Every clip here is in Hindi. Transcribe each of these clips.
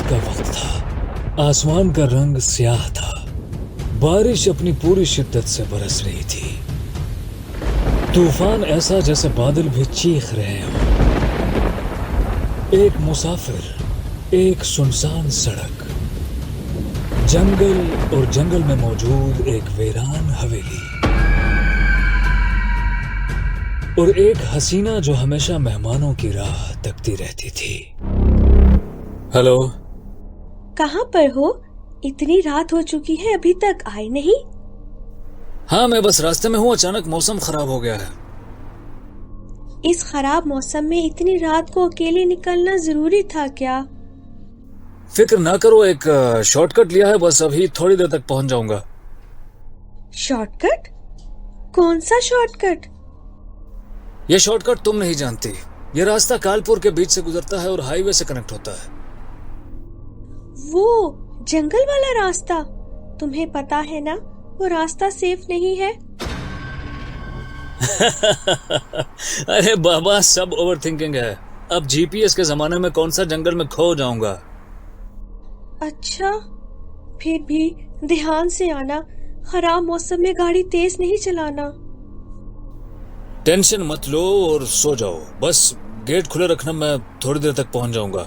का वक्त था। आसमान का रंग स्याह था। बारिश अपनी पूरी शिद्दत से बरस रही थी। तूफान ऐसा जैसे बादल भी चीख रहे हों। एक मुसाफिर, एक सुनसान सड़क, जंगल और जंगल में मौजूद एक वीरान हवेली और एक हसीना जो हमेशा मेहमानों की राह तकती रहती थी। हेलो, कहाँ पर हो? इतनी रात हो चुकी है, अभी तक आए नहीं। हाँ, मैं बस रास्ते में हूँ। अचानक मौसम खराब हो गया है। इस खराब मौसम में इतनी रात को अकेले निकलना जरूरी था क्या? फिक्र ना करो, एक शॉर्टकट लिया है, बस अभी थोड़ी देर तक पहुंच जाऊंगा। शॉर्टकट? कौन सा शॉर्टकट? ये शॉर्टकट तुम नहीं जानती। ये रास्ता कालपुर के बीच से गुजरता है और हाईवे से कनेक्ट होता है। वो जंगल वाला रास्ता? तुम्हें पता है ना वो रास्ता सेफ नहीं है। अरे बाबा, सब ओवर थिंकिंग है। अब जीपीएस के जमाने में कौन सा जंगल में खो जाऊंगा। अच्छा, फिर भी ध्यान से आना। खराब मौसम में गाड़ी तेज नहीं चलाना। टेंशन मत लो और सो जाओ। बस गेट खुले रखना, मैं थोड़ी देर तक पहुंच जाऊंगा।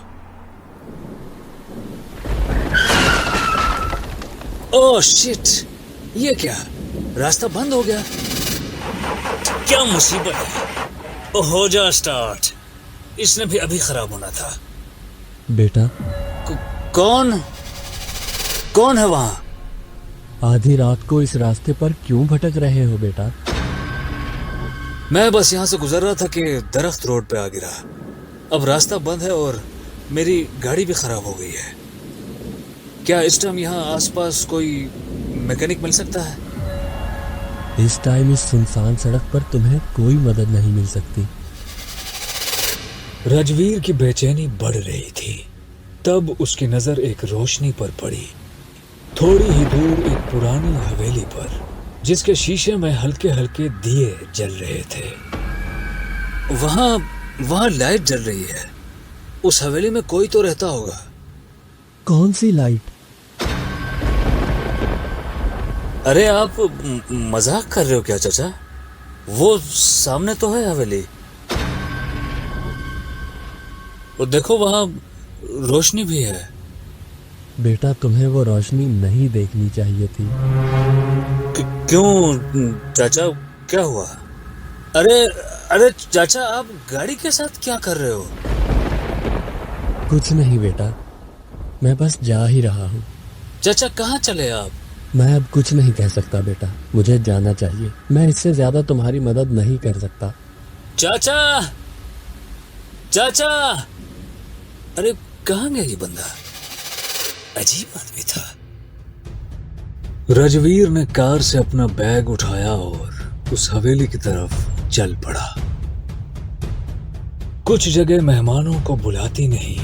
ओह शिट, ये क्या, रास्ता बंद हो गया। क्या मुसीबत है। हो जा स्टार्ट, इसने भी अभी खराब होना था। बेटा, कौन कौन है वहां? आधी रात को इस रास्ते पर क्यों भटक रहे हो बेटा? मैं बस यहां से गुजर रहा था कि दरख्त रोड पे आ गिरा। अब रास्ता बंद है और मेरी गाड़ी भी खराब हो गई है। क्या इस टाइम यहाँ आसपास कोई मैकेनिक मिल सकता है? इस टाइम इस सुनसान सड़क पर तुम्हें कोई मदद नहीं मिल सकती। राजवीर की बेचैनी बढ़ रही थी। तब उसकी नजर एक रोशनी पर पड़ी, थोड़ी ही दूर एक पुरानी हवेली पर, जिसके शीशे में हल्के हल्के दिए जल रहे थे। वहां लाइट जल रही है। उस हवेली में कोई तो रहता होगा। कौन सी लाइट? अरे आप मजाक कर रहे हो क्या चाचा? वो सामने तो है हवेली। और देखो वहां रोशनी भी है। बेटा, तुम्हें वो रोशनी नहीं देखनी चाहिए थी। क्यों चाचा, क्या हुआ? अरे अरे चाचा, आप गाड़ी के साथ क्या कर रहे हो? कुछ नहीं बेटा, मैं बस जा ही रहा हूँ। चाचा कहाँ चले आप? मैं अब कुछ नहीं कह सकता बेटा, मुझे जाना चाहिए। मैं इससे ज्यादा तुम्हारी मदद नहीं कर सकता। चाचा चाचा, अरे कहाँ गया ये बंदा? अजीब आदमी था। राजवीर ने कार से अपना बैग उठाया और उस हवेली की तरफ चल पड़ा। कुछ जगह मेहमानों को बुलाती नहीं,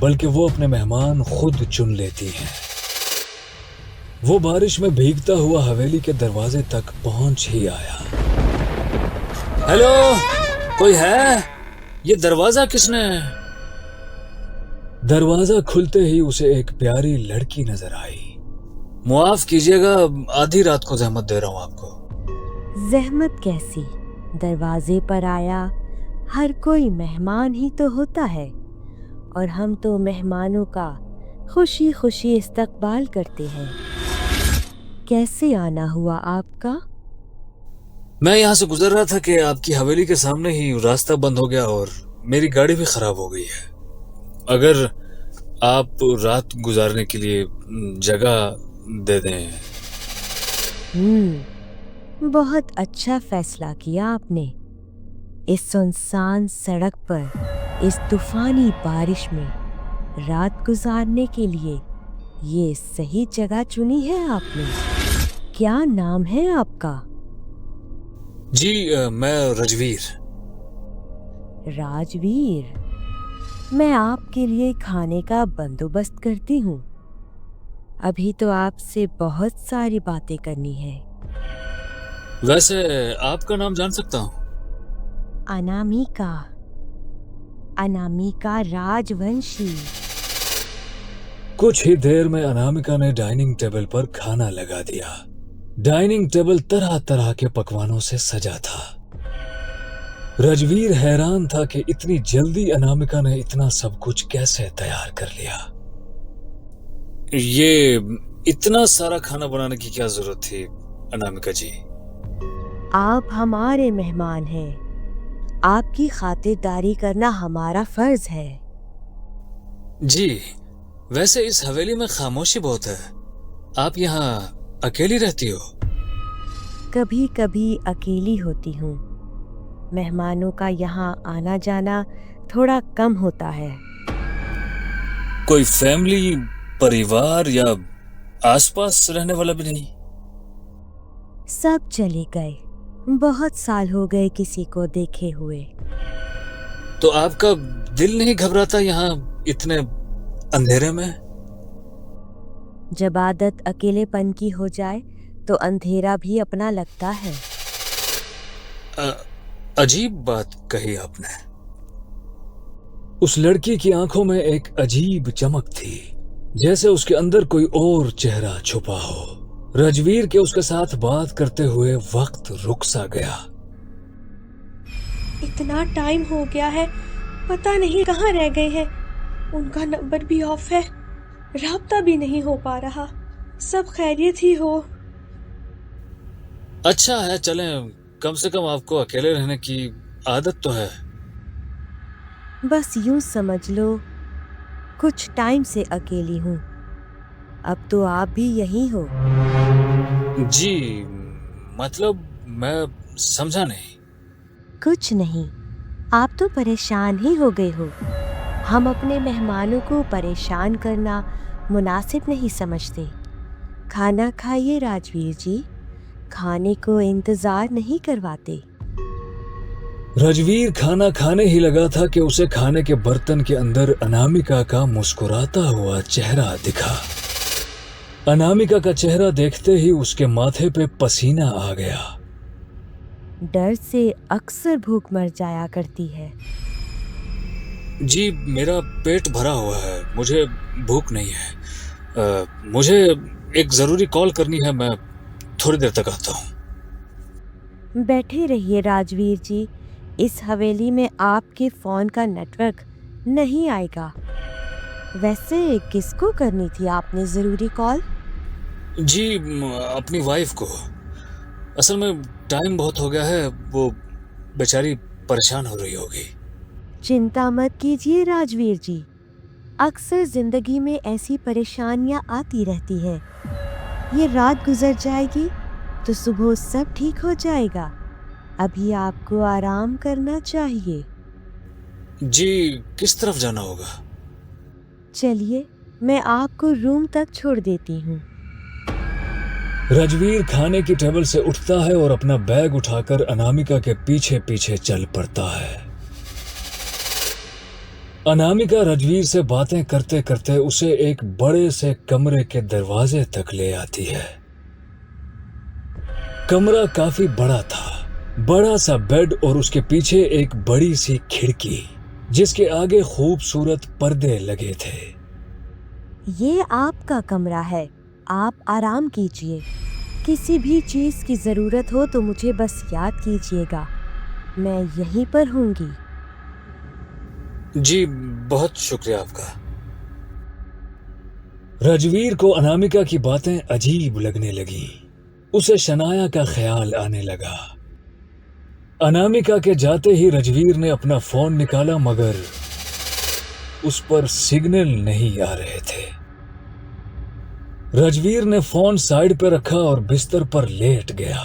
बल्कि वो अपने मेहमान खुद चुन लेती हैं। वो बारिश में भीगता हुआ हवेली के दरवाजे तक पहुंच ही आया। हेलो, कोई है? ये दरवाजा किसने? दरवाजा खुलते ही उसे एक प्यारी लड़की नजर आई। मुआफ कीजिएगा, आधी रात को जहमत दे रहा हूं आपको। जहमत कैसी, दरवाजे पर आया। हर कोई मेहमान ही तो होता है और हम तो मेहमानों का खुशी खुशी इस्तकबाल करते हैं। कैसे आना हुआ आपका? मैं यहाँ से गुजर रहा था कि आपकी हवेली के सामने ही रास्ता बंद हो गया और मेरी गाड़ी भी खराब हो गई है। अगर आप रात गुजारने के लिए जगह दे दें। बहुत अच्छा फैसला किया आपने। इस सुनसान सड़क पर इस तूफानी बारिश में रात गुजारने के लिए ये सही जगह चुनी है आपने। क्या नाम है आपका? जी मैं राजवीर। राजवीर, मैं आपके लिए खाने का बंदोबस्त करती हूँ। अभी तो आपसे बहुत सारी बातें करनी है। वैसे आपका नाम जान सकता हूँ? अनामिका, अनामिका राजवंशी। कुछ ही देर में अनामिका ने डाइनिंग टेबल पर खाना लगा दिया। डाइनिंग टेबल तरह तरह के पकवानों से सजा था। रजवीर हैरान था कि इतनी जल्दी अनामिका ने इतना सब कुछ कैसे तैयार कर लिया। ये इतना सारा खाना बनाने की क्या जरूरत थी अनामिका जी? आप हमारे मेहमान हैं। आपकी खातिरदारी करना हमारा फर्ज है। जी, वैसे इस हवेली में खामोशी बहुत है। आप यहाँ अकेली रहती हो? कभी कभी अकेली होती हूँ। मेहमानों का यहाँ आना जाना थोड़ा कम होता है। कोई फैमिली, परिवार या आसपास रहने वाला भी नहीं? सब चले गए। बहुत साल हो गए किसी को देखे हुए। तो आपका दिल नहीं घबराता यहाँ इतने अंधेरे में? जब आदत अकेलेपन की हो जाए तो अंधेरा भी अपना लगता है। अजीब बात कही आपने। उस लड़की की आंखों में एक अजीब चमक थी, जैसे उसके अंदर कोई और चेहरा छुपा हो। रजवीर के उसके साथ बात करते हुए वक्त रुक सा गया। इतना टाइम हो गया है, पता नहीं कहाँ रह गए हैं। उनका नंबर भी ऑफ है, राब्ता भी नहीं हो पा रहा। सब खैरियत ही हो। अच्छा है, चलें, कम से कम आपको अकेले रहने की आदत तो है। बस यूं समझ लो, कुछ टाइम से अकेली हूँ। अब तो आप भी यही हो। जी, मतलब मैं समझा नहीं। कुछ नहीं, आप तो परेशान ही हो गए हो। हम अपने मेहमानों को परेशान करना मुनासिब नहीं समझते। खाना खाइए राजवीर जी, खाने को इंतजार नहीं करवाते। रजवीर खाना खाने ही लगा था कि उसे खाने के बर्तन के अंदर अनामिका का मुस्कुराता हुआ चेहरा दिखा। अनामिका का चेहरा देखते ही उसके माथे पे पसीना आ गया। डर से अक्सर भूख मर जाया करती है। जी, मेरा पेट भरा हुआ है, मुझे भूख नहीं है। मुझे एक जरूरी कॉल करनी है, मैं थोड़ी देर तक आता हूँ। बैठे रहिए राजवीर जी, इस हवेली में आपके फोन का नेटवर्क नहीं आएगा। वैसे किसको करनी थी आपने जरूरी कॉल? जी, अपनी वाइफ को। असल में टाइम बहुत हो गया है, वो बेचारी परेशान हो रही होगी। चिंता मत कीजिए राजवीर जी, अक्सर जिंदगी में ऐसी परेशानियां आती रहती है। ये रात गुजर जाएगी तो सुबह सब ठीक हो जाएगा। अभी आपको आराम करना चाहिए। जी, किस तरफ जाना होगा? चलिए, मैं आपको रूम तक छोड़ देती हूँ। रजवीर खाने की टेबल से उठता है और अपना बैग उठाकर अनामिका के पीछे पीछे चल पड़ता है। अनामिका रजवीर से बातें करते करते उसे एक बड़े से कमरे के दरवाजे तक ले आती है। कमरा काफी बड़ा था, बड़ा सा बेड और उसके पीछे एक बड़ी सी खिड़की, जिसके आगे खूबसूरत पर्दे लगे थे। ये आपका कमरा है, आप आराम कीजिए। किसी भी चीज की जरूरत हो तो मुझे बस याद कीजिएगा, मैं यहीं पर हूँगी। जी, बहुत शुक्रिया आपका। रजवीर को अनामिका की बातें अजीब लगने लगी। उसे शनाया का ख्याल आने लगा। अनामिका के जाते ही रजवीर ने अपना फोन निकाला, मगर उस पर सिग्नल नहीं आ रहे थे। रजवीर ने फोन साइड पर रखा और बिस्तर पर लेट गया।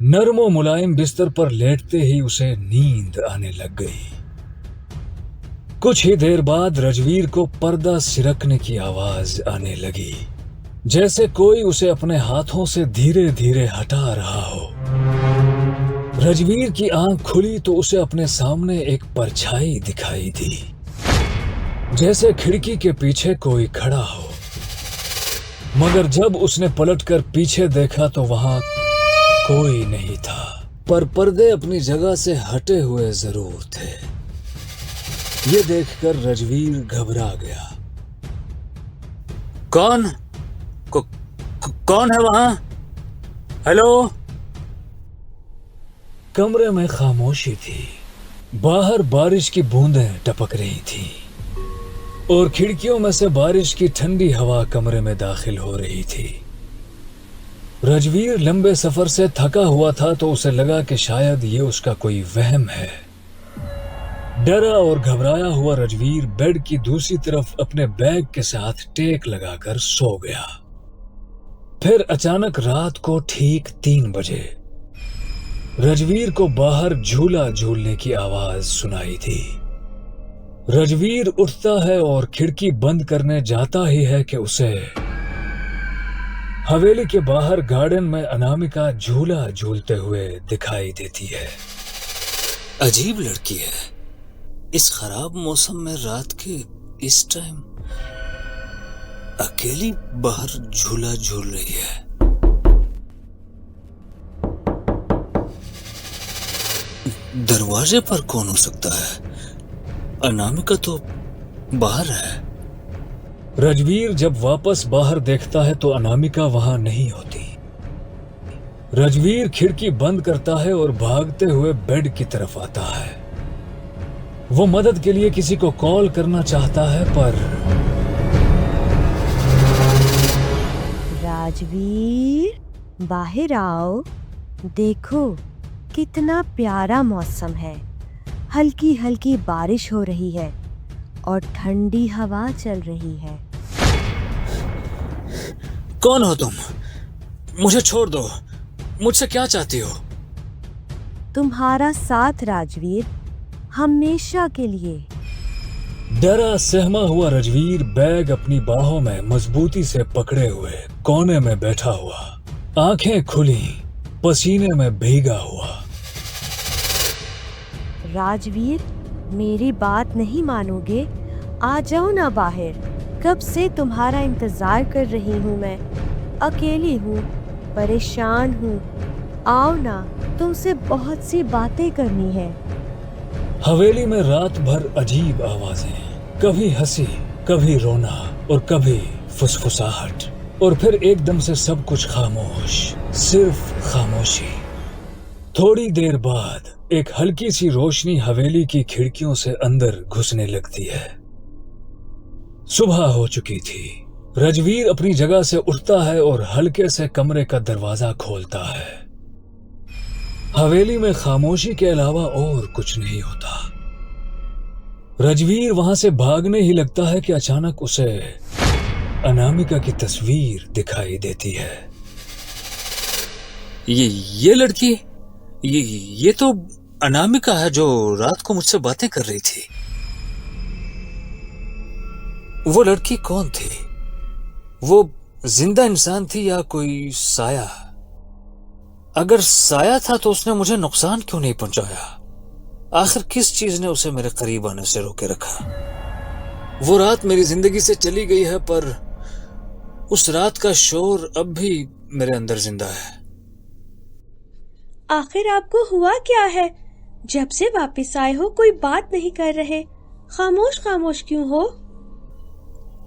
नरम और मुलायम बिस्तर पर लेटते ही उसे नींद आने लग गई। कुछ ही देर बाद रजवीर को पर्दा सिरकने की आवाज आने लगी, जैसे कोई उसे अपने हाथों से धीरे धीरे हटा रहा हो। रजवीर की आंख खुली तो उसे अपने सामने एक परछाई दिखाई दी, जैसे खिड़की के पीछे कोई खड़ा हो। मगर जब उसने पलटकर पीछे देखा तो वहां कोई नहीं था, पर पर्दे अपनी जगह से हटे हुए जरूर थे। ये देखकर रजवीर घबरा गया। कौन कौन है वहां? हेलो? कमरे में खामोशी थी। बाहर बारिश की बूंदें टपक रही थी और खिड़कियों में से बारिश की ठंडी हवा कमरे में दाखिल हो रही थी। रजवीर लंबे सफर से थका हुआ था तो उसे लगा कि शायद ये उसका कोई वहम है। डरा और घबराया हुआ रजवीर बेड की दूसरी तरफ अपने बैग के साथ टेक लगाकर सो गया। फिर अचानक रात को ठीक 3 बजे रजवीर को बाहर झूला झूलने की आवाज सुनाई थी। रजवीर उठता है और खिड़की बंद करने जाता ही है कि उसे हवेली के बाहर गार्डन में अनामिका झूला झूलते हुए दिखाई देती है। अजीब लड़की है। इस खराब मौसम में रात के इस टाइम अकेली बाहर झूला झूल रही है। दरवाजे पर कौन हो सकता है? अनामिका तो बाहर है। रजवीर जब वापस बाहर देखता है तो अनामिका वहां नहीं होती। रजवीर खिड़की बंद करता है और भागते हुए बेड की तरफ आता है। वो मदद के लिए किसी को कॉल करना चाहता है पर राजवीर, बाहर आओ। देखो कितना प्यारा मौसम है। हल्की हल्की बारिश हो रही है और ठंडी हवा चल रही है। कौन हो तुम? मुझे छोड़ दो। मुझसे क्या चाहती हो? तुम्हारा साथ राजवीर, हमेशा के लिए। डरा सहमा हुआ रजवीर बैग अपनी बाहों में मजबूती से पकड़े हुए कोने में बैठा हुआ, आंखें खुली, पसीने में भीगा हुआ। राजवीर, मेरी बात नहीं मानोगे? आ जाओ ना बाहर। कब से तुम्हारा इंतजार कर रही हूँ मैं। अकेली हूँ, परेशान हूँ। आओ ना, तुमसे बहुत सी बातें करनी है। हवेली में रात भर अजीब आवाजें, कभी हंसी, कभी रोना और कभी फुसफुसाहट, और फिर एकदम से सब कुछ खामोश, सिर्फ खामोशी। थोड़ी देर बाद एक हल्की सी रोशनी हवेली की खिड़कियों से अंदर घुसने लगती है। सुबह हो चुकी थी। रजवीर अपनी जगह से उठता है और हल्के से कमरे का दरवाजा खोलता है। हवेली में खामोशी के अलावा और कुछ नहीं होता। रजवीर वहां से भागने ही लगता है कि अचानक उसे अनामिका की तस्वीर दिखाई देती है। ये लड़की, ये तो अनामिका है जो रात को मुझसे बातें कर रही थी। वो लड़की कौन थी? वो जिंदा इंसान थी या कोई साया? अगर साया था तो उसने मुझे नुकसान क्यों नहीं पहुंचाया? आखिर किस चीज ने उसे मेरे करीब आने से रोके रखा? वो रात मेरी जिंदगी से चली गई है पर उस रात का शोर अब भी मेरे अंदर जिंदा है। आखिर आपको हुआ क्या है? जब से वापस आए हो कोई बात नहीं कर रहे, खामोश खामोश क्यों हो?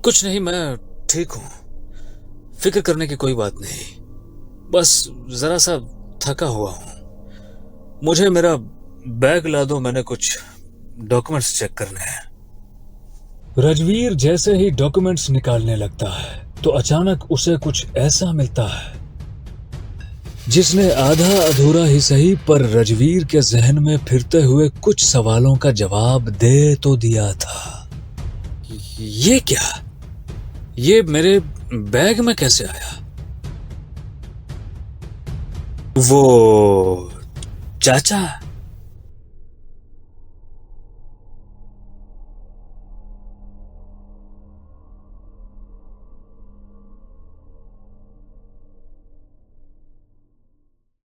कुछ नहीं, मैं ठीक हूं। फिक्र करने की कोई बात नहीं, बस जरा सा थका हुआ हूं। मुझे मेरा बैग ला दो, मैंने कुछ डॉक्यूमेंट्स चेक करने हैं। रजवीर जैसे ही डॉक्यूमेंट्स निकालने लगता है तो अचानक उसे कुछ ऐसा मिलता है जिसने आधा अधूरा ही सही पर रजवीर के जहन में फिरते हुए कुछ सवालों का जवाब दे तो दिया था। ये क्या? ये मेरे बैग में कैसे आया? वो चाचा